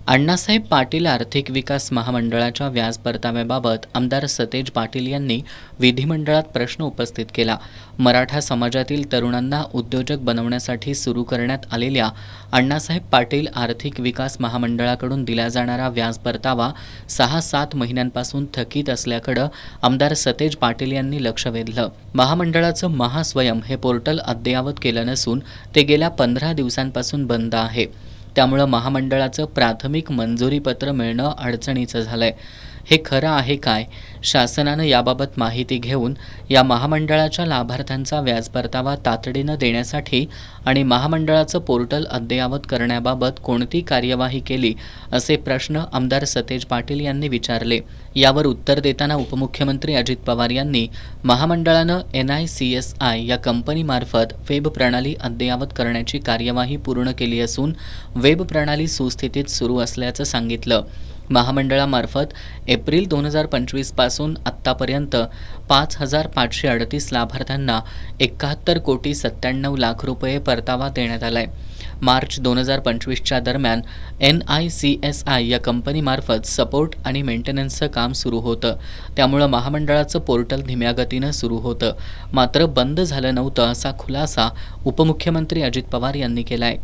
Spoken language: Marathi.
अण्णासाहेब पाटील आर्थिक विकास महामंडळाच्या व्याज परताव्याबाबत आमदार सतेज पाटील यांनी विधिमंडळात प्रश्न उपस्थित केला. मराठा समाजातील तरुणांना उद्योजक बनवण्यासाठी सुरू करण्यात आलेल्या अण्णासाहेब पाटील आर्थिक विकास महामंडळाकडून दिला जाणारा व्याज परतावा 6-7 महिन्यांपासून थकीत असल्याकडे आमदार सतेज पाटील यांनी लक्ष वेधलं. महामंडळाचं महास्वयम हे पोर्टल अद्ययावत केलं नसून ते गेल्या 15 दिवसांपासून बंद आहे. त्यामुळे महामंडळाचं प्राथमिक मंजुरीपत्र मिळणं अडचणीचं झालंय. हे खरं आहे काय? शासनानं याबाबत माहिती घेऊन या महामंडळाच्या लाभार्थ्यांचा व्याज परतावा तातडीनं देण्यासाठी आणि महामंडळाचं पोर्टल अद्ययावत करण्याबाबत कोणती कार्यवाही केली, असे प्रश्न आमदार सतेज पाटील यांनी विचारले. यावर उत्तर देताना उपमुख्यमंत्री अजित पवार यांनी महामंडळानं NICSI या कंपनीमार्फत वेब प्रणाली अद्ययावत करण्याची कार्यवाही पूर्ण केली असून वेब प्रणाली सुस्थितीत सुरू असल्याचं सांगितलं. महामंडळामार्फत एप्रिल 2025 पासून आत्तापर्यंत 5,538 लाभार्थ्यांना 71,97,00,000 रुपये परतावा देण्यात आलाय. मार्च 2025च्या दरम्यान NICSI या कंपनीमार्फत सपोर्ट आणि मेंटेनन्सचं काम सुरू होतं. त्यामुळं महामंडळाचं पोर्टल धीम्या गतीनं सुरू होतं, मात्र बंद झालं नव्हतं, असा खुलासा उपमुख्यमंत्री अजित पवार यांनी केलाय.